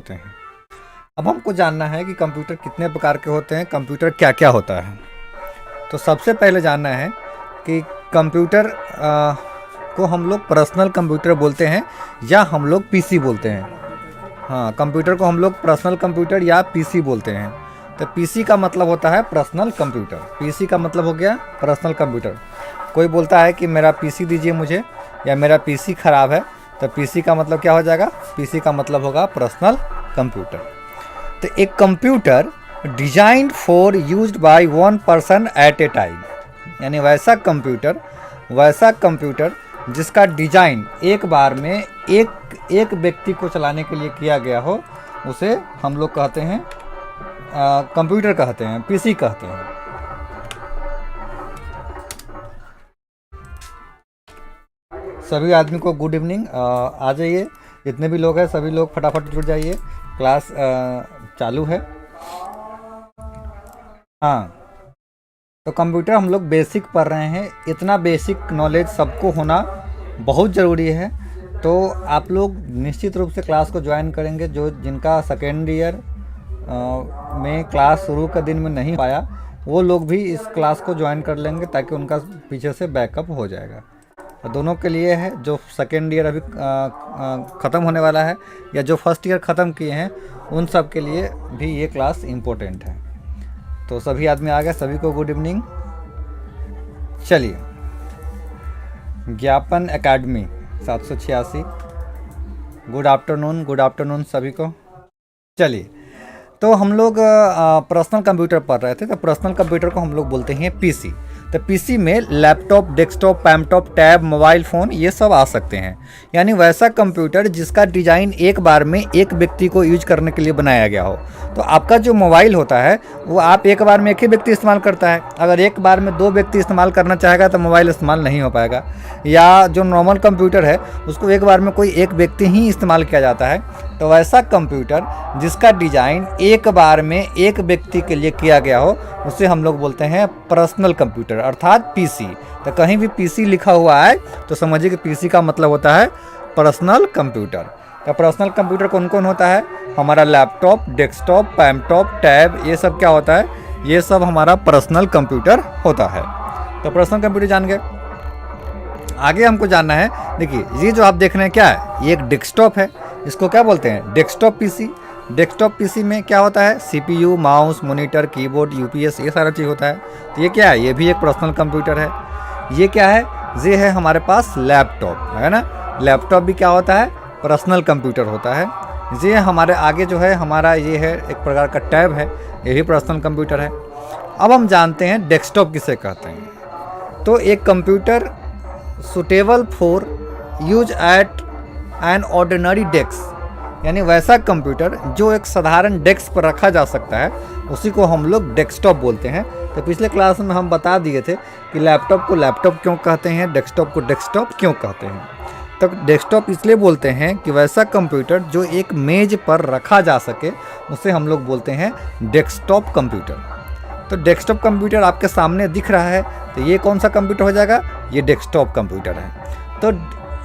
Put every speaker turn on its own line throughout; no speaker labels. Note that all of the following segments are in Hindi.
होते हैं। अब हमको जानना है कि कंप्यूटर कितने प्रकार के होते हैं, कंप्यूटर क्या क्या होता है। तो सबसे पहले जानना है कि कंप्यूटर को हम लोग पर्सनल कंप्यूटर बोलते हैं या हम लोग पीसी बोलते हैं। हाँ, कंप्यूटर को हम लोग पर्सनल कंप्यूटर या पीसी बोलते हैं। तो पीसी का मतलब होता है पर्सनल कंप्यूटर। पीसी का मतलब हो गया पर्सनल कंप्यूटर। कोई बोलता है कि मेरा पीसी दीजिए मुझे, या मेरा पीसी ख़राब है, तो पीसी का मतलब क्या हो जाएगा? पीसी का मतलब होगा पर्सनल कंप्यूटर। तो एक computer designed for used by one person at A time, यानी वैसा कंप्यूटर जिसका डिजाइन एक बार में एक व्यक्ति को चलाने के लिए किया गया हो, उसे हम लोग कहते हैं कंप्यूटर कहते हैं, पीसी कहते हैं। सभी आदमी को गुड इवनिंग। आ जाइए, जितने भी लोग हैं सभी लोग फटाफट जुड़ जाइए, क्लास चालू है। हाँ, तो कंप्यूटर हम लोग बेसिक पढ़ रहे हैं। इतना बेसिक नॉलेज सबको होना बहुत ज़रूरी है। तो आप लोग निश्चित रूप से क्लास को ज्वाइन करेंगे। जो जिनका सेकेंड ईयर में क्लास शुरू का दिन में नहीं पाया, वो लोग भी इस क्लास को ज्वाइन कर लेंगे, ताकि उनका पीछे से बैकअप हो जाएगा। तो दोनों के लिए है, जो सेकेंड ईयर अभी ख़त्म होने वाला है या जो फर्स्ट ईयर ख़त्म किए हैं, उन सब के लिए भी ये क्लास इम्पोर्टेंट है। तो सभी आदमी आ गए, सभी को गुड इवनिंग। चलिए, ज्ञापन एकेडमी 786, गुड आफ्टरनून सभी को। चलिए, तो हम लोग पर्सनल कंप्यूटर पढ़ रहे थे। तो पर्सनल कंप्यूटर को हम लोग बोलते हैं पीसी। तो पीसी में laptop, desktop, palmtop, tab, mobile phone ये सब आ सकते हैं। यानी वैसा कंप्यूटर जिसका डिज़ाइन एक बार में एक व्यक्ति को यूज करने के लिए बनाया गया हो। तो आपका जो मोबाइल होता है वो आप एक बार में एक ही व्यक्ति इस्तेमाल करता है। अगर एक बार में दो व्यक्ति इस्तेमाल करना चाहेगा तो मोबाइल इस्तेमाल नहीं हो पाएगा। या जो नॉर्मल कंप्यूटर है उसको एक बार में कोई एक व्यक्ति ही इस्तेमाल किया जाता है। तो वैसा कंप्यूटर जिसका डिज़ाइन एक बार में एक व्यक्ति के लिए किया गया हो, उसे हम लोग बोलते हैं पर्सनल कंप्यूटर, अर्थात पीसी। तो कहीं भी पीसी लिखा हुआ है तो समझिए कि पीसी का मतलब होता है पर्सनल कंप्यूटर। तो पर्सनल कंप्यूटर कौन कौन होता है? हमारा लैपटॉप, डेस्कटॉप, पैमटॉप, टैब, ये सब क्या होता है? ये सब हमारा पर्सनल कंप्यूटर होता है। तो पर्सनल कंप्यूटर जान गए। आगे हमको जानना है, देखिए ये जो आप देख रहे हैं क्या है? ये एक डेस्कटॉप है। इसको क्या बोलते हैं? Desktop PC. डेस्कटॉप पीसी में क्या होता है? CPU, mouse, monitor, keyboard, UPS, ये सारा चीज़ होता है। तो ये क्या है? ये भी एक पर्सनल कंप्यूटर है। ये क्या है? ये है हमारे पास लैपटॉप, है ना। लैपटॉप भी क्या होता है? पर्सनल कंप्यूटर होता है। ये हमारे आगे जो है हमारा ये है एक प्रकार का टैब है, ये भी पर्सनल कंप्यूटर है। अब हम जानते हैं डेस्कटॉप किसे कहते हैं। तो एक computer suitable for use at an ordinary desk, यानी वैसा कंप्यूटर जो एक साधारण डेस्क पर रखा जा सकता है, उसी को हम लोग डेस्कटॉप बोलते हैं। तो पिछले क्लास में हम बता दिए थे कि लैपटॉप को लैपटॉप क्यों कहते हैं, डेस्कटॉप को डेस्कटॉप क्यों कहते हैं। तो डेस्कटॉप इसलिए बोलते हैं कि वैसा कंप्यूटर जो एक मेज पर रखा जा सके, उसे हम लोग बोलते हैं डेस्कटॉप कंप्यूटर। तो डेस्कटॉप कंप्यूटर आपके सामने दिख रहा है, तो ये कौन सा कंप्यूटर हो जाएगा? ये डेस्कटॉप कंप्यूटर है। तो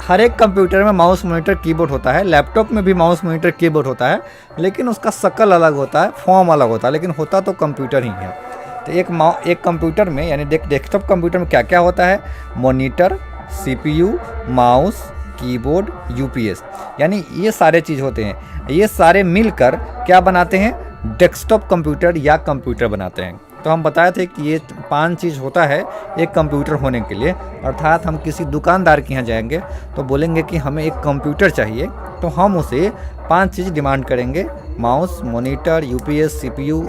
हर एक कंप्यूटर में माउस, मॉनिटर, कीबोर्ड होता है। लैपटॉप में भी माउस, मॉनिटर, कीबोर्ड होता है, लेकिन उसका शक्ल अलग होता है, फॉर्म अलग होता है, लेकिन होता तो कंप्यूटर ही है। तो एक कंप्यूटर में, यानी डेस्कटॉप कंप्यूटर में क्या क्या होता है? Monitor, CPU, mouse, keyboard, UPS, यानी ये सारे चीज़ होते हैं। ये सारे मिलकर क्या बनाते हैं? डेस्कटॉप कंप्यूटर या कंप्यूटर बनाते हैं। तो हम बताए थे कि ये 5 चीज़ होता है एक कंप्यूटर होने के लिए। अर्थात हम किसी दुकानदार के यहाँ जाएंगे तो बोलेंगे कि हमें एक कंप्यूटर चाहिए, तो हम उसे 5 चीज़ डिमांड करेंगे। माउस, मॉनिटर, यूपीएस, सीपीयू,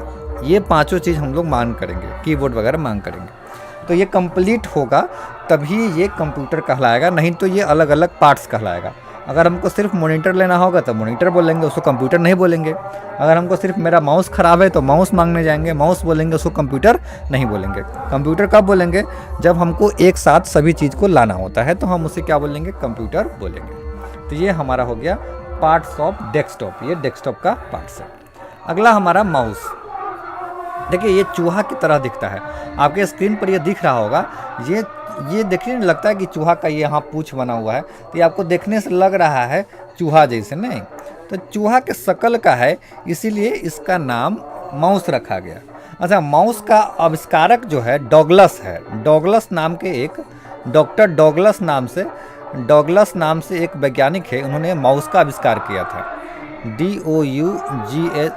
ये पांचों चीज़ हम लोग मांग करेंगे, कीबोर्ड वगैरह मांग करेंगे। तो ये कंप्लीट होगा तभी ये कंप्यूटर कहलाएगा, नहीं तो ये अलग अलग पार्ट्स कहलाएगा। अगर हमको सिर्फ मॉनिटर लेना होगा तो मॉनिटर बोलेंगे, उसको कंप्यूटर नहीं बोलेंगे। अगर हमको सिर्फ मेरा माउस ख़राब है तो माउस मांगने जाएंगे, माउस बोलेंगे, उसको कंप्यूटर नहीं बोलेंगे। कंप्यूटर कब बोलेंगे? जब हमको एक साथ सभी चीज़ को लाना होता है, तो हम उसे क्या बोलेंगे? कंप्यूटर बोलेंगे। तो ये हमारा हो गया पार्ट्स ऑफ डेस्कटॉप, ये डेस्कटॉप का पार्ट्स है। अगला हमारा माउस। देखिए ये चूहा की तरह दिखता है, आपके स्क्रीन पर ये दिख रहा होगा। ये देखने में लगता है कि चूहा का ये यहाँ पूँछ बना हुआ है, तो ये आपको देखने से लग रहा है चूहा जैसे, नहीं। तो चूहा के शकल का है, इसीलिए इसका नाम माउस रखा गया। अच्छा, माउस का आविष्कारक जो है डॉगलस है। डॉगलस नाम के एक डॉक्टर डॉगलस नाम से एक वैज्ञानिक है, उन्होंने माउस का आविष्कार किया था। DOUGS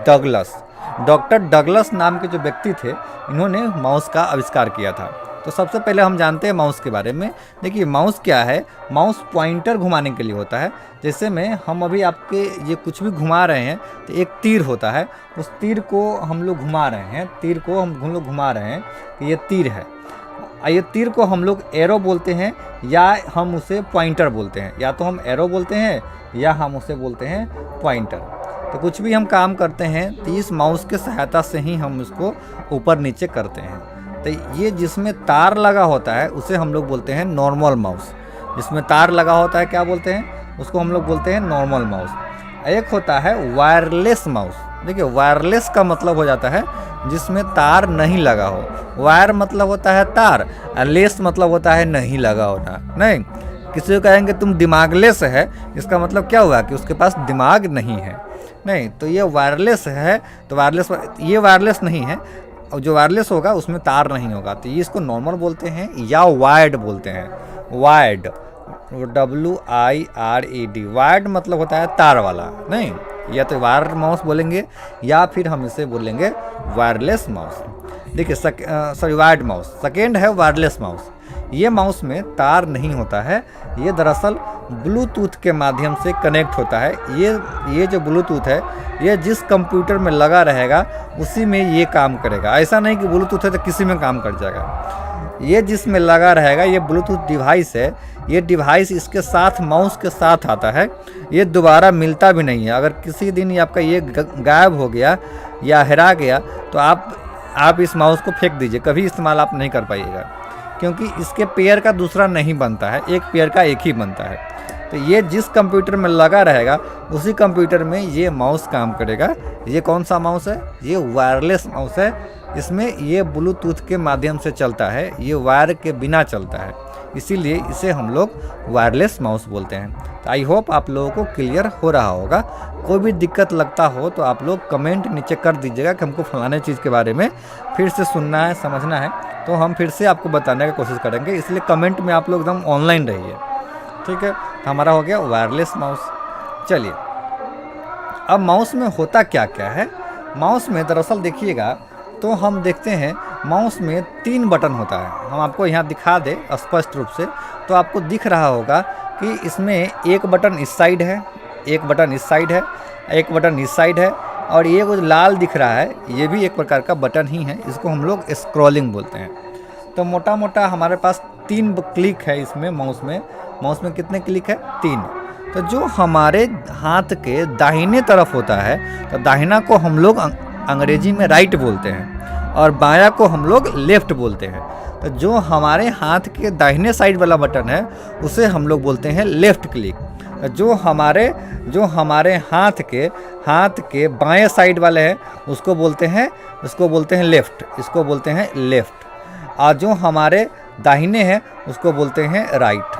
Douglas. डॉक्टर डगलस नाम के जो व्यक्ति थे, इन्होंने माउस का आविष्कार किया था। तो सबसे पहले हम जानते हैं माउस के बारे में। देखिए माउस क्या है, माउस पॉइंटर घुमाने के लिए होता है। जैसे में हम अभी आपके ये कुछ भी घुमा रहे हैं तो एक तीर होता है, उस तीर को हम लोग घुमा रहे हैं, तीर को हम लोग घुमा रहे हैं कि ये तीर है। ये तीर को हम लोग एरो बोलते हैं या हम उसे पॉइंटर बोलते हैं, या तो हम एरो बोलते हैं या हम उसे बोलते हैं पॉइंटर। तो कुछ भी हम काम करते हैं तो इस माउस के सहायता से ही हम इसको ऊपर नीचे करते हैं। तो ये जिसमें तार लगा होता है उसे हम लोग बोलते हैं नॉर्मल माउस। जिसमें तार लगा होता है क्या बोलते हैं, उसको हम लोग बोलते हैं नॉर्मल माउस। एक होता है वायरलेस माउस। देखिए वायरलेस का मतलब हो जाता है जिसमें तार नहीं लगा हो। वायर मतलब होता है तार, और लेस मतलब होता है नहीं लगा होना। नहीं, किसी को कहेंगे तुम दिमागलेस है, इसका मतलब क्या हुआ कि उसके पास दिमाग नहीं है। नहीं, तो ये वायरलेस है, तो ये वायरलेस नहीं है। और जो वायरलेस होगा उसमें तार नहीं होगा, तो ये इसको नॉर्मल बोलते हैं या वायर्ड बोलते हैं। Wired, WIRED। वायर्ड मतलब होता है तार वाला। नहीं, या तो वायर माउस बोलेंगे या फिर हम इसे बोलेंगे वायरलेस माउस। देखिए वायर्ड माउस। सेकेंड है वायरलेस माउस। ये माउस में तार नहीं होता है, ये दरअसल ब्लूटूथ के माध्यम से कनेक्ट होता है। ये जो ब्लूटूथ है, ये जिस कंप्यूटर में लगा रहेगा उसी में ये काम करेगा। ऐसा नहीं कि ब्लूटूथ है तो किसी में काम कर जाएगा। ये जिसमें लगा रहेगा, ये ब्लूटूथ डिवाइस है। ये डिवाइस इसके साथ माउस के साथ आता है, ये दोबारा मिलता भी नहीं है। अगर किसी दिन ये आपका ये गायब हो गया या हेरा गया तो आप इस माउस को फेंक दीजिए, कभी इस्तेमाल आप नहीं कर पाइएगा, क्योंकि इसके पेयर का दूसरा नहीं बनता है, एक पेयर का एक ही बनता है। तो ये जिस कंप्यूटर में लगा रहेगा उसी कंप्यूटर में ये माउस काम करेगा। ये कौन सा माउस है, ये वायरलेस माउस है। इसमें ये ब्लूटूथ के माध्यम से चलता है, ये वायर के बिना चलता है, इसीलिए इसे हम लोग वायरलेस माउस बोलते हैं। तो आई होप आप लोगों को क्लियर हो रहा होगा। कोई भी दिक्कत लगता हो तो आप लोग कमेंट नीचे कर दीजिएगा कि हमको फलाने चीज़ के बारे में फिर से सुनना है, समझना है, तो हम फिर से आपको बताने की कोशिश करेंगे। इसलिए कमेंट में आप लोग एकदम ऑनलाइन रहिए, ठीक है। तो हमारा हो गया वायरलेस माउस। चलिए, अब माउस में होता क्या क्या है। माउस में दरअसल देखिएगा तो हम देखते हैं माउस में 3 बटन होता है। हम आपको यहाँ दिखा दे स्पष्ट रूप से तो आपको दिख रहा होगा कि इसमें एक बटन इस साइड है, एक बटन इस साइड है, एक बटन इस साइड है, और ये जो लाल दिख रहा है ये भी एक प्रकार का बटन ही है। इसको हम लोग स्क्रॉलिंग बोलते हैं। तो मोटा मोटा हमारे पास 3 क्लिक है इसमें। माउस में कितने क्लिक है, 3। तो जो हमारे हाथ के दाहिने तरफ होता है, तो दाहिना को हम लोग अंग्रेजी में राइट बोलते हैं और बायां को हम लोग लेफ्ट बोलते हैं। तो जो हमारे हाथ के दाहिने साइड वाला बटन है उसे हम लोग बोलते हैं लेफ्ट क्लिक। जो हमारे हाथ के बाएं साइड वाले हैं उसको बोलते हैं लेफ्ट, इसको बोलते हैं लेफ्ट। और जो हमारे दाहिने हैं उसको बोलते हैं राइट।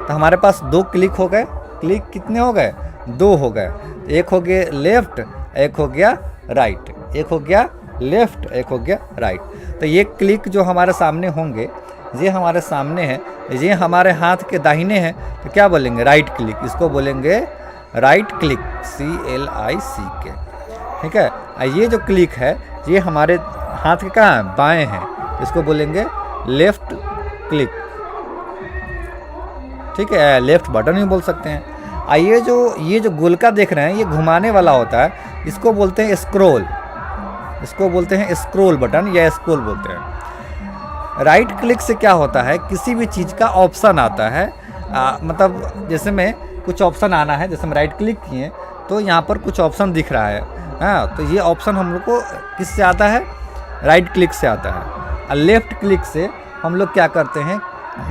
तो हमारे पास 2 क्लिक हो गए। क्लिक कितने हो गए, 2 हो गए। एक हो गया लेफ्ट, एक हो गया राइट, एक हो गया लेफ्ट, एक हो गया राइट। तो ये क्लिक जो हमारे सामने होंगे, ये हमारे सामने हैं, ये हमारे हाथ के दाहिने हैं, तो क्या बोलेंगे, राइट क्लिक। इसको बोलेंगे राइट क्लिक, CLICK, ठीक है। ये जो क्लिक है ये हमारे हाथ के कहाँ है, बाएँ हैं, इसको बोलेंगे लेफ्ट क्लिक, ठीक है। लेफ्ट बटन ही बोल सकते हैं। ये जो गोलका देख रहे हैं ये घुमाने वाला होता है, इसको बोलते हैं स्क्रॉल, इसको बोलते हैं स्क्रॉल बटन या स्क्रॉल बोलते हैं। राइट क्लिक से क्या होता है, किसी भी चीज़ का ऑप्शन आता है, मतलब जैसे में कुछ ऑप्शन आना है, जैसे हम राइट क्लिक किए तो यहाँ पर कुछ ऑप्शन दिख रहा है, हाँ, तो ये ऑप्शन हम लोग को किससे आता है, राइट क्लिक से आता है। और लेफ़्ट क्लिक से हम लोग क्या करते हैं,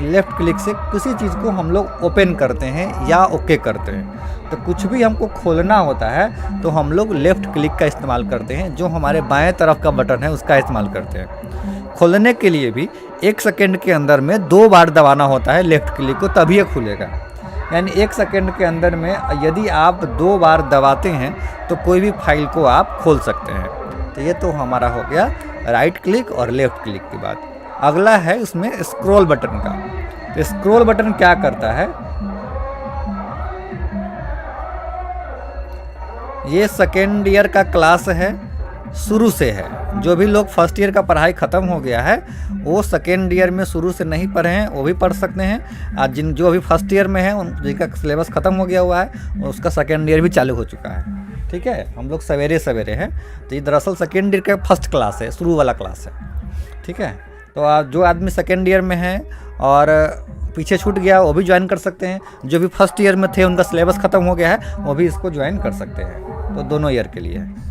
लेफ़्ट क्लिक से किसी चीज़ को हम लोग ओपन करते हैं या ओके करते हैं। तो कुछ भी हमको खोलना होता है तो हम लोग लेफ़्ट क्लिक का इस्तेमाल करते हैं, जो हमारे बाएं तरफ का बटन है उसका इस्तेमाल करते हैं। खोलने के लिए भी 1 सेकेंड के अंदर में 2 बार दबाना होता है लेफ़्ट क्लिक को, तभी ये खुलेगा। यानी 1 सेकेंड के अंदर में यदि आप 2 बार दबाते हैं तो कोई भी फाइल को आप खोल सकते हैं। तो ये तो हमारा हो गया राइट क्लिक और लेफ़्ट क्लिक की बात। अगला है उसमें स्क्रॉल बटन का। तो स्क्रॉल बटन क्या करता है, ये सेकेंड ईयर का क्लास है, शुरू से है। जो भी लोग फर्स्ट ईयर का पढ़ाई ख़त्म हो गया है वो सेकेंड ईयर में शुरू से नहीं पढ़े हैं वो भी पढ़ सकते हैं। और जो अभी फर्स्ट ईयर में है जिनका सिलेबस ख़त्म हो गया हुआ है उसका सेकेंड ईयर भी चालू हो चुका है। ठीक है, हम लोग सवेरे सवेरे हैं। तो ये दरअसल सेकेंड ईयर का फर्स्ट क्लास है, शुरू वाला क्लास है। ठीक है, तो जो आदमी सेकेंड ईयर में है और पीछे छूट गया वो भी ज्वाइन कर सकते हैं। जो भी फर्स्ट ईयर में थे उनका सिलेबस ख़त्म हो गया है वो भी इसको ज्वाइन कर सकते हैं। तो दोनों ईयर के लिए है।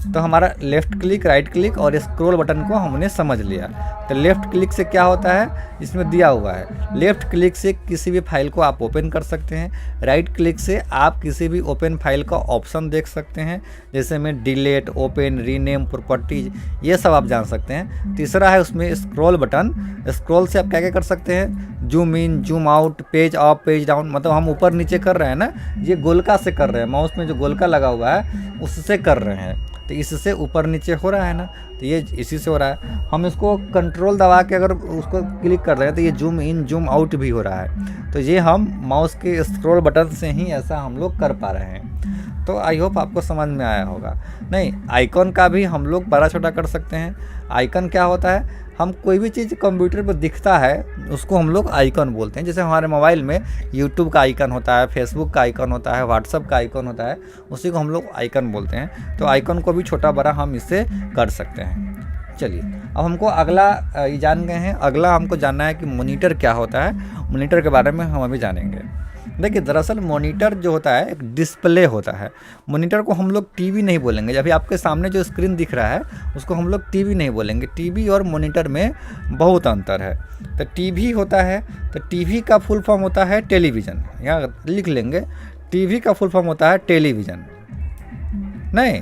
तो हमारा लेफ़्ट क्लिक, राइट क्लिक और स्क्रॉल बटन को हमने समझ लिया। तो लेफ़्ट क्लिक से क्या होता है, इसमें दिया हुआ है लेफ़्ट क्लिक से किसी भी फाइल को आप ओपन कर सकते हैं। राइट क्लिक से आप किसी भी ओपन फाइल का ऑप्शन देख सकते हैं, जैसे में डिलीट, ओपन, रीनेम, प्रॉपर्टीज, ये सब आप जान सकते हैं। तीसरा है उसमें स्क्रॉल बटन। स्क्रॉल से आप क्या क्या कर सकते हैं, zoom in, zoom out, page up, page down. मतलब हम ऊपर नीचे कर रहे हैं ना, ये गोलका से कर रहे हैं, माउस में जो गोलका लगा हुआ है उससे कर रहे हैं। तो इससे ऊपर नीचे हो रहा है ना, तो ये इसी से हो रहा है। हम इसको कंट्रोल दबा के अगर उसको क्लिक कर रहे हैं तो ये जूम इन, जूम आउट भी हो रहा है। तो ये हम माउस के स्क्रॉल बटन से ही ऐसा हम लोग कर पा रहे हैं। तो आई होप आपको समझ में आया होगा। नहीं, आइकॉन का भी हम लोग बड़ा छोटा कर सकते हैं। आइकन क्या होता है, हम कोई भी चीज़ कंप्यूटर पर दिखता है उसको हम लोग आइकन बोलते हैं। जैसे हमारे मोबाइल में यूट्यूब का आइकन होता है, फेसबुक का आइकन होता है, व्हाट्सअप का आइकन होता है, उसी को हम लोग आइकन बोलते हैं। तो आइकन को भी छोटा बड़ा हम इससे कर सकते हैं। चलिए, अब हमको अगला ये जान गए हैं। अगला हमको जानना है कि मॉनिटर क्या होता है। मॉनिटर के बारे में हम अभी जानेंगे। देखिए, दरअसल मॉनिटर जो होता है एक डिस्प्ले होता है। मॉनिटर को हम लोग टीवी नहीं बोलेंगे। जब भी आपके सामने जो स्क्रीन दिख रहा है उसको हम लोग टीवी नहीं बोलेंगे। टीवी और मॉनिटर में बहुत अंतर है। तो टीवी होता है, तो टीवी का फुल फॉर्म होता है टेलीविज़न। यहाँ लिख लेंगे, टीवी का फुल फॉर्म होता है टेलीविज़न। नहीं,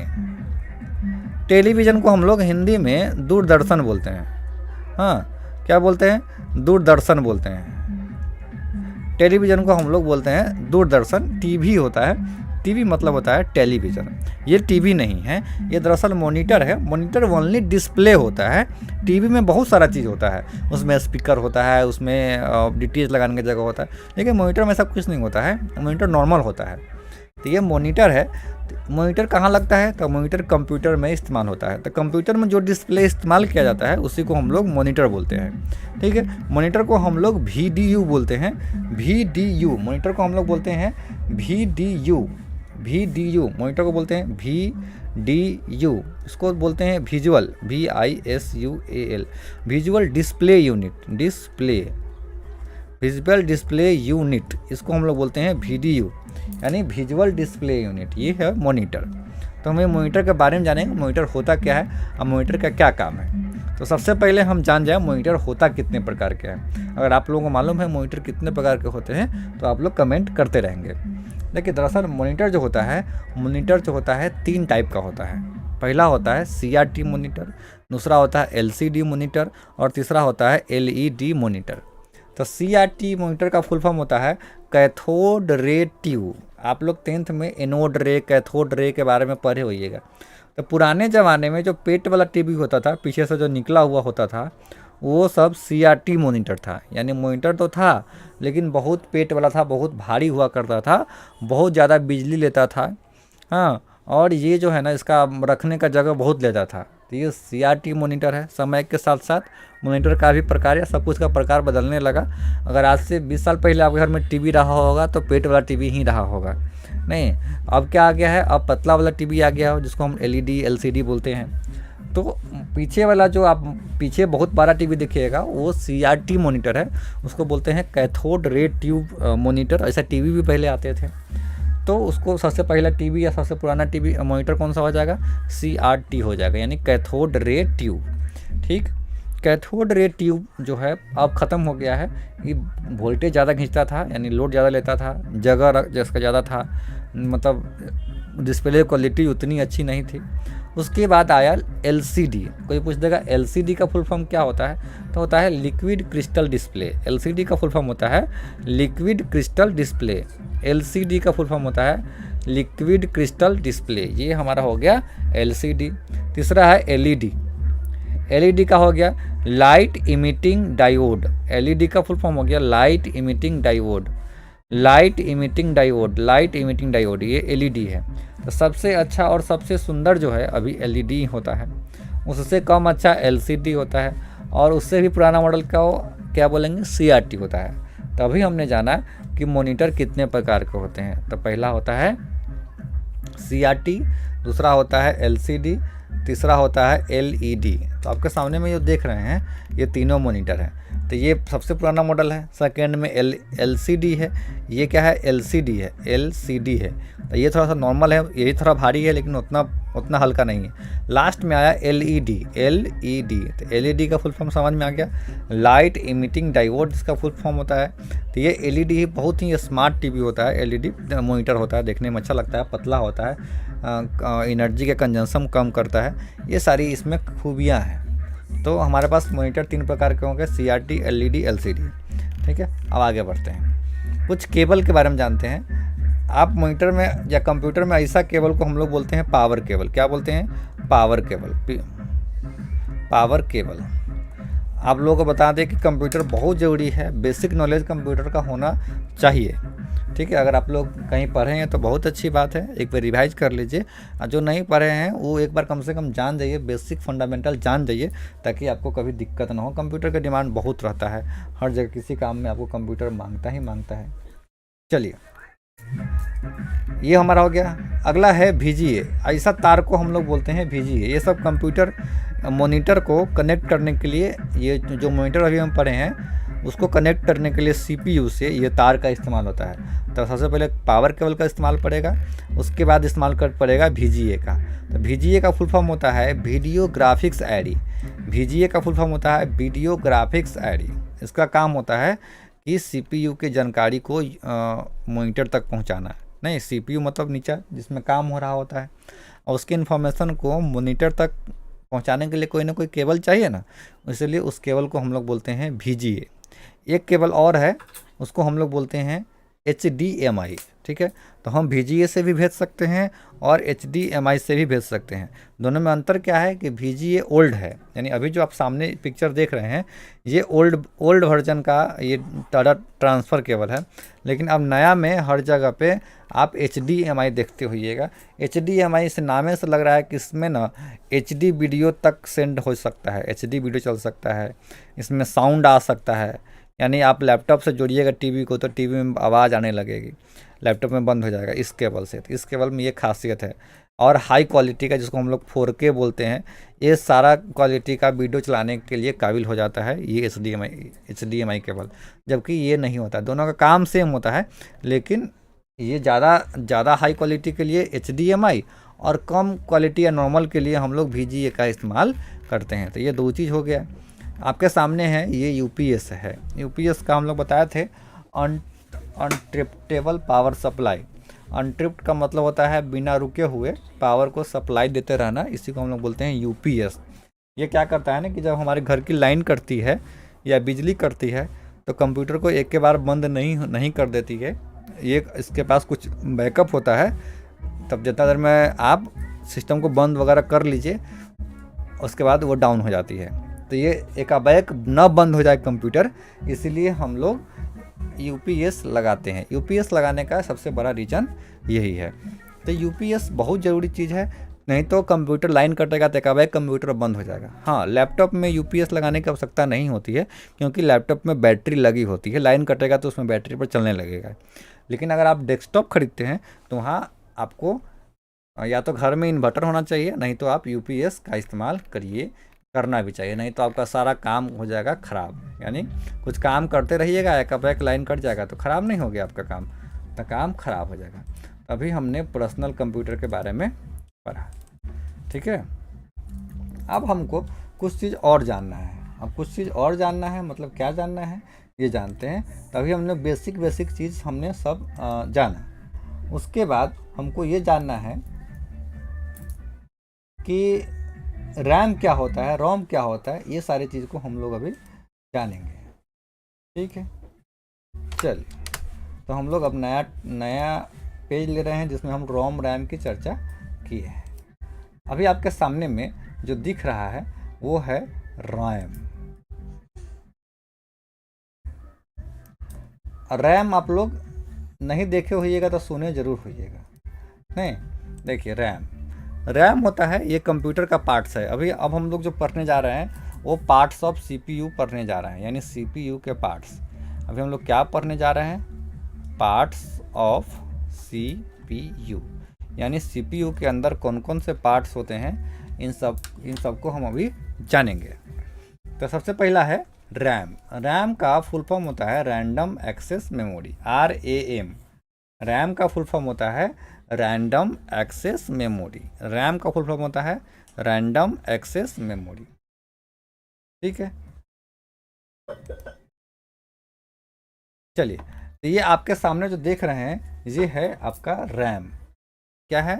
टेलीविज़न को हम लोग हिंदी में दूरदर्शन बोलते हैं। हाँ, क्या बोलते हैं, दूरदर्शन बोलते हैं। टेलीविज़न को हम लोग बोलते हैं दूरदर्शन। टीवी होता है, टीवी मतलब होता है टेलीविज़न। ये टीवी नहीं है, ये दरअसल मॉनिटर है। मॉनिटर ओनली डिस्प्ले होता है। टीवी में बहुत सारा चीज़ होता है, उसमें स्पीकर होता है, उसमें डीटीएच लगाने की जगह होता है, लेकिन मॉनिटर में सब कुछ नहीं होता है। मॉनिटर नॉर्मल होता है। तो ये मॉनिटर है। मॉनिटर कहाँ लगता है, तो मॉनिटर कंप्यूटर में इस्तेमाल होता है। तो कंप्यूटर में जो डिस्प्ले इस्तेमाल किया जाता है उसी को हम लोग मॉनिटर बोलते हैं। ठीक है, मॉनिटर को हम लोग VDU बोलते हैं। VDU मॉनिटर को हम लोग बोलते हैं VDU। VDU मॉनिटर को बोलते हैं VDU। इसको बोलते हैं visual, VISUAL, visual display unit. Visual display unit, इसको हम लोग बोलते हैं VDU, यानी विजुअल डिस्प्ले यूनिट। ये है मॉनिटर। तो हमें मॉनिटर के बारे में जानेंगे, मॉनिटर होता क्या है और मॉनिटर का क्या काम है। तो सबसे पहले हम जान जाए मॉनिटर होता कितने प्रकार के हैं। अगर आप लोगों को मालूम है मॉनिटर कितने प्रकार के होते हैं तो आप लोग कमेंट करते रहेंगे। देखिए, दरअसल मॉनिटर जो होता है 3 टाइप का होता है। पहला होता है CRT मॉनिटर, दूसरा होता है LCD मॉनिटर और तीसरा होता है LED मॉनिटर। तो CRT मॉनिटर का फुल फॉर्म होता है कैथोड रे ट्यूब। आप लोग 10th में एनोड रे, कैथोड रे के बारे में पढ़े होइएगा। तो पुराने ज़माने में जो पेट वाला टीवी होता था, पीछे से जो निकला हुआ होता था, वो सब CRT मॉनिटर था। यानी मॉनिटर तो था लेकिन बहुत पेट वाला था, बहुत भारी हुआ करता था, बहुत ज़्यादा बिजली लेता था। हाँ, और ये जो है ना, इसका रखने का जगह बहुत लेता था। तो ये CRT मॉनिटर है। समय के साथ साथ मॉनिटर का भी प्रकार या सब कुछ का प्रकार बदलने लगा। अगर आज से 20 साल पहले आपके घर में टीवी रहा होगा तो पेट वाला टीवी ही रहा होगा। नहीं, अब क्या आ गया है, अब पतला वाला टीवी आ गया है जिसको हम LED LCD बोलते हैं। तो पीछे वाला जो आप पीछे बहुत बड़ा टीवी देखिएगा वो CRT मॉनिटर है, उसको बोलते हैं कैथोड रे ट्यूब मॉनिटर। ऐसा टीवी भी पहले आते थे। तो उसको सबसे पहला टीवी या सबसे पुराना टीवी मॉनिटर कौन सा हो जाएगा, CRT हो जाएगा, यानी कैथोड रे ट्यूब। ठीक, कैथोड रे ट्यूब जो है अब ख़त्म हो गया है। ये वोल्टेज ज़्यादा खींचता था, यानी लोड ज़्यादा लेता था, जगह जिसका ज़्यादा था, मतलब डिस्प्ले क्वालिटी उतनी अच्छी नहीं थी। उसके बाद आया LCD। कोई पूछ देगा LCD का फुल फॉर्म क्या होता है, तो होता है लिक्विड क्रिस्टल डिस्प्ले। LCD का फुल फॉर्म होता है लिक्विड क्रिस्टल डिस्प्ले। LCD का फुल फॉर्म होता है लिक्विड क्रिस्टल डिस्प्ले। ये हमारा हो गया LCD। तीसरा है LED। LED का हो गया लाइट इमिटिंग डायोड। LED का फुल फॉर्म हो गया light emitting diode. Light emitting diode, light emitting diode, ये LED है। तो सबसे अच्छा और सबसे सुंदर जो है अभी LED होता है, उससे कम अच्छा LCD होता है, और उससे भी पुराना मॉडल का क्या बोलेंगे CRT होता है। तभी हमने जाना कि मॉनिटर कितने प्रकार के होते हैं। तो पहला होता है CRT, दूसरा होता है LCD, तीसरा होता है LED। तो आपके सामने में जो देख रहे हैं ये तीनों मॉनिटर हैं। तो ये सबसे पुराना मॉडल है। सेकेंड में LCD है, ये क्या है LCD है, LCD है। तो ये थोड़ा सा नॉर्मल है, ये थोड़ा भारी है लेकिन उतना हल्का नहीं है। लास्ट में आया LED। LED तो LED का फुल फॉर्म समझ में आ गया, लाइट इमिटिंग डायोड इसका फुल फॉर्म होता है। तो ये LED बहुत ही स्मार्ट टीवी होता है, LED मॉनिटर होता है, देखने में अच्छा लगता है, पतला होता है, एनर्जी का कंजम्पशन कम करता है। ये सारी इसमें खूबियाँ हैं। तो हमारे पास मॉनिटर 3 प्रकार के होंगे, CRT, LED, LCD। ठीक है, अब आगे बढ़ते हैं, कुछ केबल के बारे में जानते हैं। आप मॉनिटर में या कंप्यूटर में ऐसा केबल को हम लोग बोलते हैं पावर केबल। क्या बोलते हैं? Power cable. Power cable. आप लोगों को बता दें कि कंप्यूटर बहुत ज़रूरी है, बेसिक नॉलेज कंप्यूटर का होना चाहिए। ठीक है, अगर आप लोग कहीं पढ़े हैं तो बहुत अच्छी बात है, एक बार रिवाइज कर लीजिए। और जो नहीं पढ़े हैं वो एक बार कम से कम जान जाइए, बेसिक फंडामेंटल जान जाइए, ताकि आपको कभी दिक्कत ना हो। कंप्यूटर का डिमांड बहुत रहता है, हर जगह किसी काम में आपको कंप्यूटर मांगता ही मांगता है। चलिए, ये हमारा हो गया। अगला है VGA। ऐसा तार को हम लोग बोलते हैं VGA। ये सब कंप्यूटर मॉनिटर को कनेक्ट करने के लिए, ये जो मॉनिटर अभी हम पढ़े हैं उसको कनेक्ट करने के लिए CPU से ये तार का इस्तेमाल होता है। तो सबसे पहले पावर केबल का इस्तेमाल पड़ेगा, उसके बाद इस्तेमाल कर पड़ेगा VGA का। तो VGA का फुल फॉर्म होता है वीडियो ग्राफिक्स ऐडी। VGA का फुल फॉर्म होता है वीडियो ग्राफिक्स ऐडी। इसका काम होता है कि CPU की जानकारी को मॉनिटर तक पहुंचाना। नहीं, CPU मतलब नीचे जिसमें काम हो रहा होता है, और उसकी इन्फॉर्मेशन को मॉनिटर तक पहुंचाने के लिए कोई ना कोई केबल चाहिए ना, इसलिए उस केबल को हम लोग बोलते हैं VGA। एक केबल और है, उसको हम लोग बोलते हैं HDMI। ठीक है, तो हम VGA से भी भेज सकते हैं और HDMI से भी भेज सकते हैं। दोनों में अंतर क्या है कि VGA ओल्ड है, यानी अभी जो आप सामने पिक्चर देख रहे हैं ये ओल्ड वर्जन का ये डाटा ट्रांसफ़र केबल है। लेकिन अब नया में हर जगह पे आप HDMI देखते होइएगा। HDMI से नामे से लग रहा है कि इसमें ना HD वीडियो तक सेंड हो सकता है, HD वीडियो चल सकता है, इसमें साउंड आ सकता है। यानी आप लैपटॉप से जोड़िएगा टीवी को तो टीवी में आवाज़ आने लगेगी, लैपटॉप में बंद हो जाएगा इस केबल से। तो इस केबल में ये खासियत है। और हाई क्वालिटी का, जिसको हम लोग 4K बोलते हैं, ये सारा क्वालिटी का वीडियो चलाने के लिए काबिल हो जाता है ये HDMI केबल। जबकि ये नहीं होता, दोनों का काम सेम होता है, लेकिन ये ज़्यादा हाई क्वालिटी के लिए HDMI और कम क्वालिटी या नॉर्मल के लिए हम लोग VGA का इस्तेमाल करते हैं। तो ये दो चीज़ हो गया। आपके सामने है ये UPS है। UPS का हम लोग बताए थे अनट्रिप्टेबल पावर सप्लाई। अनट्रिप्ट का मतलब होता है बिना रुके हुए पावर को सप्लाई देते रहना, इसी को हम लोग बोलते हैं UPS। ये क्या करता है ना कि जब हमारे घर की लाइन कटती है या बिजली कटती है तो कंप्यूटर को एक के बार बंद नहीं कर देती है। ये इसके पास कुछ बैकअप होता है, तब जितना देर में आप सिस्टम को बंद वगैरह कर लीजिए उसके बाद वो डाउन हो जाती है। तो ये एकाएक न बंद हो जाए कंप्यूटर, इसीलिए हम लोग UPS लगाते हैं। UPS लगाने का सबसे बड़ा रीज़न यही है। तो UPS बहुत ज़रूरी चीज़ है, नहीं तो कंप्यूटर लाइन कटेगा तो एकाएक कंप्यूटर बंद हो जाएगा। हाँ, लैपटॉप में UPS लगाने की आवश्यकता नहीं होती है, क्योंकि लैपटॉप में बैटरी लगी होती है, लाइन कटेगा तो उसमें बैटरी पर चलने लगेगा। लेकिन अगर आप डेस्कटॉप खरीदते हैं तो वहाँ आपको या तो घर में इन्वर्टर होना चाहिए, नहीं तो आप UPS का इस्तेमाल करना भी चाहिए, नहीं तो आपका सारा काम हो जाएगा ख़राब। यानी कुछ काम करते रहिएगा, एकाएक लाइन कट जाएगा तो ख़राब नहीं हो गया आपका काम, तो काम ख़राब हो जाएगा। अभी हमने पर्सनल कंप्यूटर के बारे में पढ़ा। ठीक है, अब हमको कुछ चीज़ और जानना है। अब कुछ चीज़ और जानना है मतलब क्या जानना है ये जानते हैं। तभी हमने बेसिक चीज़ हमने सब जाना। उसके बाद हमको ये जानना है कि रैम क्या होता है, रोम क्या होता है, ये सारी चीज़ को हम लोग अभी जानेंगे। ठीक है, चलिए तो हम लोग अब नया नया पेज ले रहे हैं जिसमें हम रोम रैम की चर्चा की है। अभी आपके सामने में जो दिख रहा है वो है रैम। रैम आप लोग नहीं देखे होइएगा तो सुने जरूर होइएगा। नहीं, देखिए रैम होता है, ये कंप्यूटर का पार्ट्स है। अब हम लोग जो पढ़ने जा रहे हैं वो पार्ट्स ऑफ सीपीयू पढ़ने जा रहे हैं, यानी सीपीयू के पार्ट्स। अभी हम लोग क्या पढ़ने जा रहे हैं? पार्ट्स ऑफ सीपीयू, यानी सीपीयू के अंदर कौन कौन से पार्ट्स होते हैं, इन सब को हम अभी जानेंगे। तो सबसे पहला है रैम। रैम का फुल फॉर्म होता है random access memory, RAM। RAM का फुल फॉर्म होता है रैंडम एक्सेस मेमोरी। रैम का फुल फॉर्म होता है रैंडम एक्सेस मेमोरी। ठीक है, चलिए तो ये आपके सामने जो देख रहे हैं ये है आपका रैम। क्या है?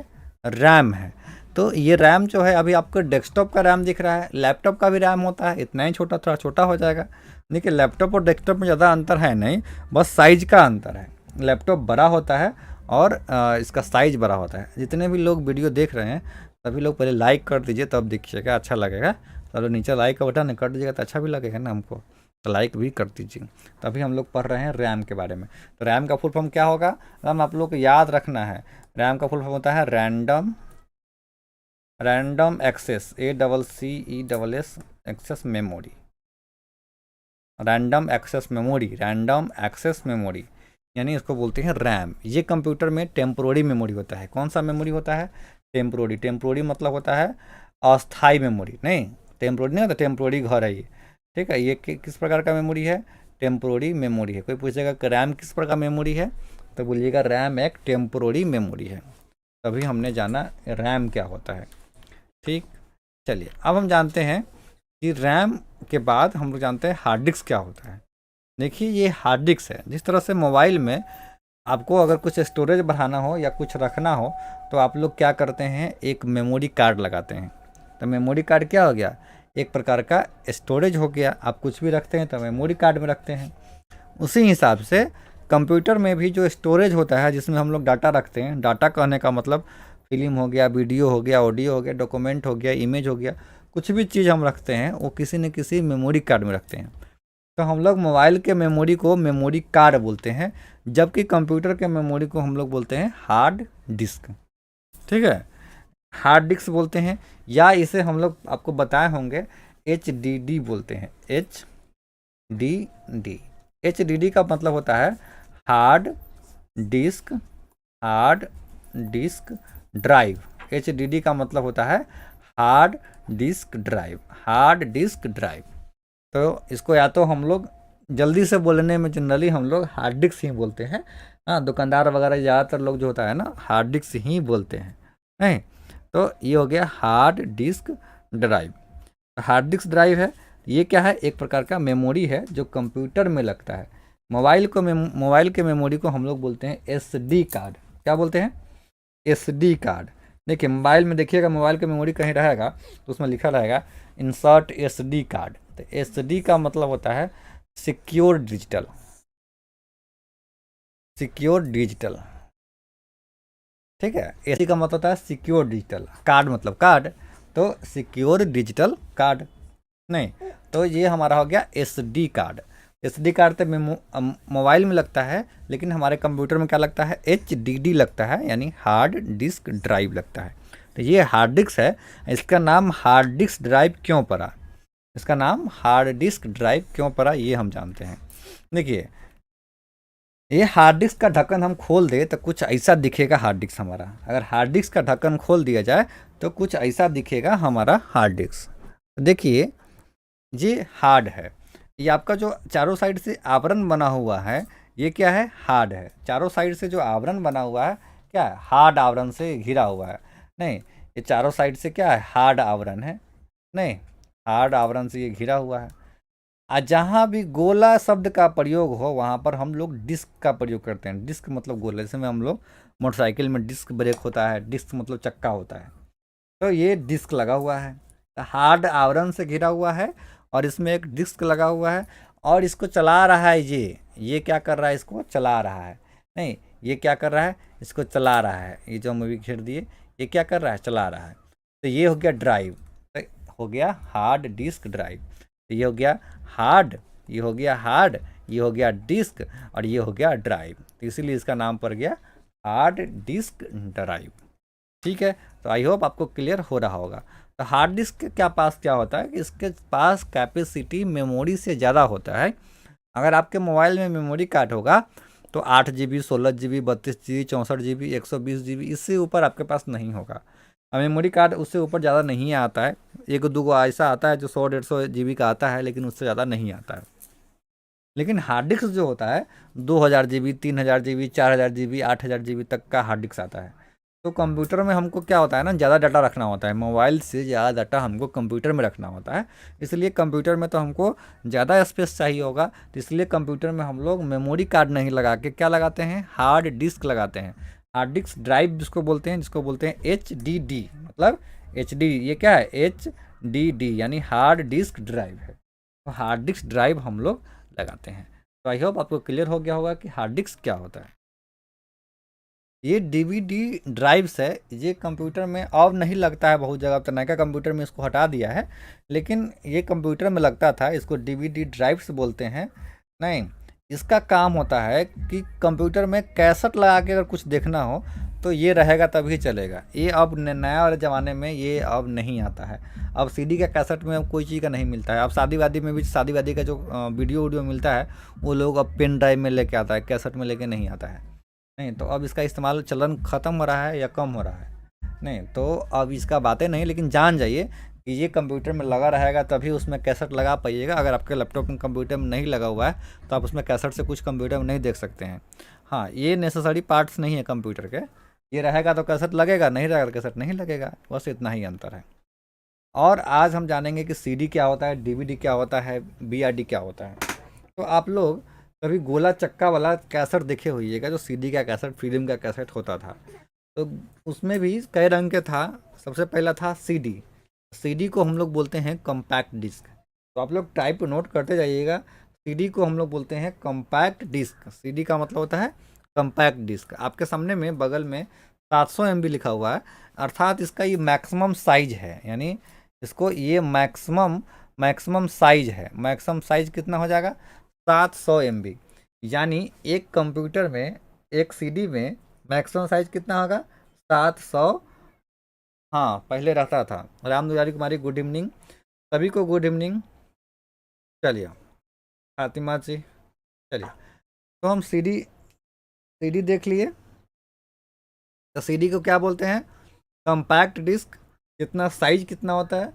रैम है। तो ये रैम जो है, अभी आपको डेस्कटॉप का रैम दिख रहा है, लैपटॉप का भी रैम होता है, इतना ही छोटा, थोड़ा छोटा हो जाएगा। देखिए लैपटॉप और डेस्कटॉप में ज़्यादा अंतर है नहीं, बस साइज का अंतर है। लैपटॉप बड़ा होता है और इसका साइज़ बड़ा होता है। जितने भी लोग वीडियो देख रहे हैं सभी लोग पहले लाइक कर दीजिए, तब देखिएगा, अच्छा लगेगा। तो नीचे लाइक का बटन कर दीजिएगा तो अच्छा भी लगेगा ना हमको, तो लाइक भी कर दीजिए। तो अभी हम लोग पढ़ रहे हैं रैम के बारे में। तो रैम का फुल फॉर्म क्या होगा? रैम आप लोग को याद रखना है, रैम का फुल फॉर्म होता है random access, ACCESS access memory. Random access memory यानी इसको बोलते हैं रैम। ये कंप्यूटर में टेम्पोररी मेमोरी होता है। कौन सा मेमोरी होता है? टेम्पोररी मतलब होता है अस्थाई मेमोरी। नहीं, टेम्पोररी नहीं होता, टेम्पोररी घर है ये। ठीक है, ये किस प्रकार का मेमोरी है? टेम्पोररी मेमोरी है। कोई पूछेगा कि रैम किस प्रकार का मेमोरी है, तो बोलिएगा रैम एक टेम्पोररी मेमोरी है। तभी हमने जाना रैम क्या होता है। ठीक, चलिए अब हम जानते हैं कि रैम के बाद हम लोग जानते हैं हार्ड डिस्क क्या होता है। देखिए ये हार्ड डिस्क है। जिस तरह से मोबाइल में आपको अगर कुछ स्टोरेज बढ़ाना हो या कुछ रखना हो तो आप लोग क्या करते हैं? एक मेमोरी कार्ड लगाते हैं। तो मेमोरी कार्ड क्या हो गया? एक प्रकार का स्टोरेज हो गया। आप कुछ भी रखते हैं तो मेमोरी कार्ड में रखते हैं। उसी हिसाब से कंप्यूटर में भी जो स्टोरेज होता है जिसमें हम लोग डाटा रखते हैं, डाटा कहने का मतलब फिल्म हो गया, वीडियो हो गया, ऑडियो हो गया, डॉक्यूमेंट हो गया, इमेज हो गया, कुछ भी चीज़ हम रखते हैं वो किसी न किसी मेमोरी कार्ड में रखते हैं। तो हम लोग मोबाइल के मेमोरी को मेमोरी कार्ड बोलते हैं, जबकि कंप्यूटर के मेमोरी को हम लोग बोलते हैं हार्ड डिस्क। ठीक है, हार्ड डिस्क बोलते हैं, या इसे हम लोग आपको बताए होंगे HDD बोलते हैं। HDD का मतलब होता है हार्ड डिस्क ड्राइव। HDD का मतलब होता है हार्ड डिस्क ड्राइव। तो इसको या तो हम लोग जल्दी से बोलने में जनरली हम लोग हार्ड डिस्क ही बोलते हैं। हाँ, दुकानदार वगैरह ज़्यादातर लोग जो होता है ना हार्ड डिस्क ही बोलते हैं। नहीं, तो ये हो गया hard disk drive. Hard disk drive है, ये क्या है? एक प्रकार का मेमोरी है जो कंप्यूटर में लगता है। मोबाइल के मेमोरी को हम लोग बोलते हैं SD कार्ड। क्या बोलते हैं? SD card. देखिए मोबाइल में देखिएगा, मोबाइल की मेमोरी कहीं रहेगा तो उसमें लिखा रहेगा इंसर्ट SD कार्ड। तो SD का मतलब होता है सिक्योर डिजिटल। ठीक है, SD का मतलब होता है सिक्योर डिजिटल, कार्ड मतलब कार्ड, तो सिक्योर डिजिटल कार्ड। नहीं, तो ये हमारा हो गया SD कार्ड। SD कार्ड तो मोबाइल में लगता है, लेकिन हमारे कंप्यूटर में क्या लगता है? HDD लगता है, यानी हार्ड डिस्क ड्राइव लगता है। तो ये हार्ड डिस्क है। इसका नाम हार्ड डिस्क ड्राइव क्यों पड़ा? ये हम जानते हैं। देखिए ये हार्ड डिस्क का ढक्कन हम खोल दे तो कुछ ऐसा दिखेगा हार्ड डिस्क हमारा। अगर हार्ड डिस्क का ढक्कन खोल दिया जाए तो कुछ ऐसा दिखेगा हमारा हार्ड डिस्क। देखिए ये हार्ड है, ये आपका जो चारों साइड से आवरण बना हुआ है ये क्या है? हार्ड है। चारों साइड से जो आवरण बना हुआ है क्या है? हार्ड आवरण से घिरा हुआ है। नहीं, ये चारों साइड से क्या है? हार्ड आवरण है। नहीं, हार्ड आवरण से ये घिरा हुआ है। जहाँ भी गोला शब्द का प्रयोग हो वहाँ पर हम लोग डिस्क का प्रयोग करते हैं। डिस्क मतलब गोला, जैसे में हम लोग मोटरसाइकिल में डिस्क ब्रेक होता है, डिस्क मतलब चक्का होता है। तो ये डिस्क लगा हुआ है, हार्ड आवरण से घिरा हुआ है और इसमें एक डिस्क लगा हुआ है और इसको चला रहा है ये क्या कर रहा है, इसको चला रहा है, नहीं ये क्या कर रहा है, इसको चला रहा है, ये जो हम अभी घेर दिए ये क्या कर रहा है, चला रहा है। तो ये हो गया ड्राइव, तो हो गया हार्ड डिस्क ड्राइव, तो ये हो गया हार्ड, ये हो गया हार्ड, ये हो गया डिस्क और ये हो गया ड्राइव, तो इसीलिए इसका नाम पड़ गया हार्ड डिस्क ड्राइव। ठीक है, तो आई होप आपको क्लियर हो रहा होगा। तो हार्ड डिस्क के क्या पास क्या होता है कि इसके पास कैपेसिटी मेमोरी से ज़्यादा होता है। अगर आपके मोबाइल में मेमोरी कार्ड होगा तो 8 GB, 16 GB, 32 GB, 64 GB, 120 GB, इससे ऊपर आपके पास नहीं होगा। और मेमोरी कार्ड उससे ऊपर ज़्यादा नहीं आता है, एक दो ऐसा आता है जो 100-150 GB का आता है, लेकिन उससे ज़्यादा नहीं आता है। लेकिन हार्ड डिस्क जो होता है 2000 GB, 3000 GB, 4000 GB, 8000 GB तक का हार्ड डिस्क आता है। तो कंप्यूटर में हमको क्या होता है ना, ज़्यादा डाटा रखना होता है, मोबाइल से ज़्यादा डाटा हमको कंप्यूटर में रखना होता है। इसलिए कंप्यूटर में तो हमको ज़्यादा स्पेस चाहिए होगा, तो इसलिए कंप्यूटर में हम लोग मेमोरी कार्ड नहीं लगा के क्या लगाते हैं, हार्ड डिस्क लगाते हैं। हार्ड डिस्क ड्राइव जिसको बोलते हैं, HDD, मतलब HD, ये क्या है, HDD यानी हार्ड डिस्क ड्राइव है। तो हार्ड डिस्क ड्राइव हम लोग लगाते हैं। तो आई होप आपको क्लियर हो गया होगा कि हार्ड डिस्क क्या होता है। ये डीवीडी ड्राइव्स है, ये कंप्यूटर में अब नहीं लगता है, बहुत जगह तो नया कंप्यूटर में इसको हटा दिया है, लेकिन ये कंप्यूटर में लगता था, इसको डीवीडी ड्राइव्स बोलते हैं। नहीं, इसका काम होता है कि कंप्यूटर में कैसेट लगा के अगर कुछ देखना हो तो ये रहेगा तभी चलेगा। ये अब नया वाले ज़माने में ये अब नहीं आता है। अब सीडी का कैसेट में कोई चीज़ का नहीं मिलता है। अब शादी वादी में भी शादी वादी का जो वीडियो मिलता है वो लोग अब पेन ड्राइव में लेके आता है, कैसेट में लेके नहीं आता है। नहीं, तो अब इसका इस्तेमाल चलन ख़त्म हो रहा है या कम हो रहा है, नहीं तो अब इसका बातें नहीं, लेकिन जान जाइए कि ये कंप्यूटर में लगा रहेगा तभी उसमें कैसेट लगा पाइएगा। अगर आपके लैपटॉप में कंप्यूटर में नहीं लगा हुआ है तो आप उसमें कैसेट से कुछ कंप्यूटर में नहीं देख सकते हैं। हाँ, ये नेसेसरी पार्ट्स नहीं है कंप्यूटर के, ये रहेगा तो कैसेट लगेगा, नहीं रहेगा तो कैसेट नहीं लगेगा, बस इतना ही अंतर है। और आज हम जानेंगे कि सीडी क्या होता है, डीवीडी क्या होता है, बीआरडी क्या होता है। तो आप लोग कभी गोला चक्का वाला कैसेट देखे होइएगा, जो सीडी का कैसेट, फिल्म का कैसेट होता था, तो उसमें भी कई रंग के था। सबसे पहला था सीडी, सीडी को हम लोग बोलते हैं कम्पैक्ट डिस्क। तो आप लोग टाइप नोट करते जाइएगा, सीडी को हम लोग बोलते हैं कम्पैक्ट डिस्क। सीडी का मतलब होता है कम्पैक्ट डिस्क। आपके सामने में बगल में 700 MB लिखा हुआ है, अर्थात इसका ये मैक्सिमम साइज है, यानी इसको ये मैक्सिमम साइज है। मैक्सिमम साइज कितना हो जाएगा, 700 MB, यानी एक कंप्यूटर में, एक सीडी में मैक्सिमम साइज कितना होगा, 700। हाँ, पहले रहता था। राम दुलारी कुमारी गुड इवनिंग, सभी को गुड इवनिंग। चलिए फातिमा जी, चलिए तो हम सीडी देख लिए। तो सीडी को क्या बोलते हैं, कम्पैक्ट डिस्क। कितना साइज कितना होता है,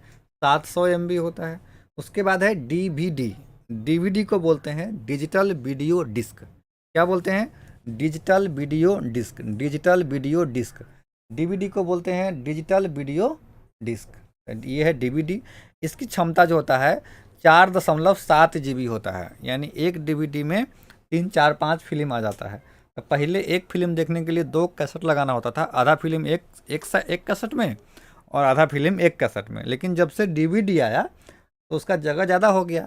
700 MB होता है। उसके बाद है डीवीडी, डीवीडी को बोलते हैं डिजिटल वीडियो डिस्क। क्या बोलते हैं, digital video disc, digital video disc. DVD को बोलते हैं डिजिटल वीडियो डिस्क। ये है डीवीडी। इसकी क्षमता जो होता है 4.7 GB होता है, यानी एक डीवीडी में 3, 4, 5 फिल्म आ जाता है। तो पहले एक फिल्म देखने के लिए 2 कैसेट लगाना होता था, आधा फिल्म एक कैसेट में और आधा फिल्म एक कैसेट में। लेकिन जब से डीवीडी आया तो उसका जगह ज़्यादा हो गया,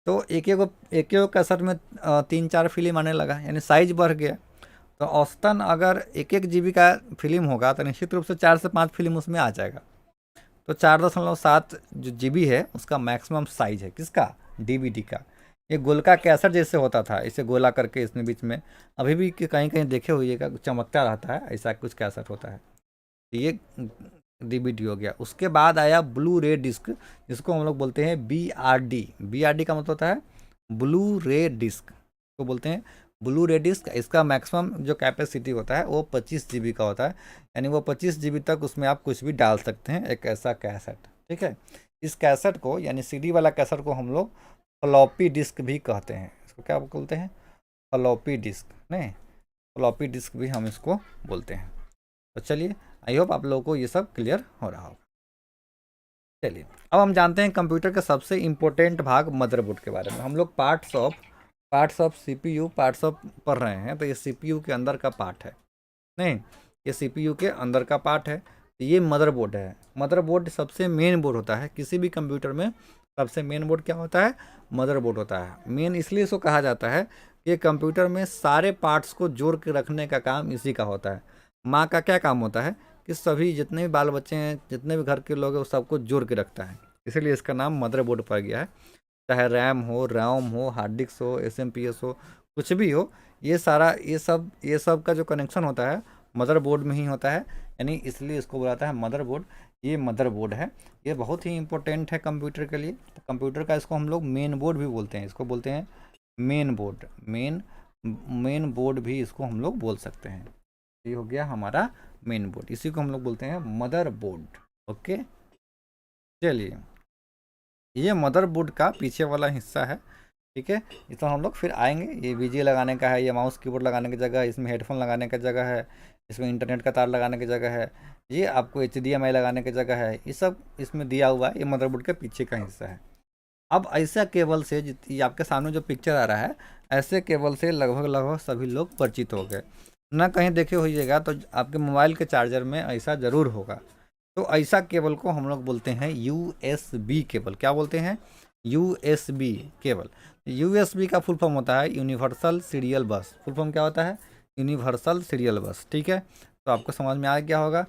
तो एक कैसेट में 3, 4 फिल्म आने लगा, यानी साइज बढ़ गया। तो औसतन अगर 1 GB का फिल्म होगा तो निश्चित रूप से 4 से 5 फिल्म उसमें आ जाएगा। तो 4.7 जो GB है उसका मैक्सिमम साइज है, किसका, डीवीडी का। ये गोलका कैसेट जैसे होता था, इसे गोला करके इसमें बीच में, अभी भी कहीं कहीं देखे होइएगा चमकता रहता है, ऐसा कुछ कैसेट होता है। ये डीवीडी हो गया। उसके बाद आया ब्लू रे डिस्क, जिसको हम लोग बोलते हैं बीआरडी। बीआरडी का मतलब होता है ब्लू रे डिस्क, को बोलते हैं ब्लू रे डिस्क। इसका मैक्सिमम जो कैपेसिटी होता है वो 25 GB का होता है, यानी वो 25 GB तक उसमें आप कुछ भी डाल सकते हैं, एक ऐसा कैसेट। ठीक है, इस कैसेट को, यानी सीडी वाला कैसेट को हम लोग फ्लॉपी डिस्क भी कहते हैं। इसको क्या बोलते हैं, फ्लॉपी डिस्क, नहीं फ्लॉपी डिस्क भी हम इसको बोलते हैं। तो चलिए, आई होप आप लोगों को ये सब क्लियर हो रहा होगा। चलिए अब हम जानते हैं कंप्यूटर का सबसे इम्पोर्टेंट भाग मदरबोर्ड के बारे में। हम लोग parts of CPU parts of पढ़ रहे हैं, तो ये CPU के अंदर का पार्ट है, नहीं ये CPU के अंदर का पार्ट है। ये मदरबोर्ड है। मदरबोर्ड सबसे मेन बोर्ड होता है किसी भी कंप्यूटर में। सबसे मेन बोर्ड क्या होता है? मदरबोर्ड होता है। मेन इसलिए इसको कहा जाता है कि कंप्यूटर में सारे पार्ट्स को जोड़ के रखने का काम इसी का होता है। माँ का क्या काम होता है कि सभी जितने भी बाल बच्चे हैं, जितने भी घर के लोग हैं, वो सबको जोड़ के रखता है। इसीलिए इसका नाम मदरबोर्ड पड़ गया है। चाहे रैम हो, रोम हो, हार्ड डिस्क हो, एसएमपीएस हो, कुछ भी हो, ये सारा ये सब का जो कनेक्शन होता है मदरबोर्ड में ही होता है। यानी इसलिए इसको बुलाता है मदरबोर्ड। ये मदरबोर्ड है, ये बहुत ही इंपॉर्टेंट है कंप्यूटर के लिए। कंप्यूटर का इसको हम लोग मेन बोर्ड भी बोलते हैं। इसको बोलते हैं मेन बोर्ड। मेन बोर्ड भी इसको हम लोग बोल सकते हैं। ये हो गया हमारा मेन बोर्ड, इसी को हम लोग बोलते हैं मदर बोर्ड। ओके, चलिए, ये मदरबोर्ड का पीछे वाला हिस्सा है। ठीक है, इसमें हम लोग फिर आएंगे। ये वीजे लगाने का है, ये माउस कीबोर्ड लगाने की जगह है, इसमें हेडफोन लगाने का जगह है, इसमें इंटरनेट का तार लगाने की जगह है, ये आपको HDMI लगाने की जगह है। ये सब इसमें दिया हुआ है, ये मदरबोर्ड के पीछे का हिस्सा है। अब ऐसा केबल से ये आपके सामने जो पिक्चर आ रहा है, ऐसे केबल से लगभग लगभग सभी लोग परिचित हो गए ना। कहीं देखे होइएगा तो आपके मोबाइल के चार्जर में ऐसा ज़रूर होगा। तो ऐसा केबल को हम लोग बोलते हैं USB केबल। क्या बोलते हैं? USB cable. USB का फुल फॉर्म होता है यूनिवर्सल सीरियल बस। फुल फॉर्म क्या होता है? यूनिवर्सल सीरियल बस। ठीक है, तो आपको समझ में आ गया होगा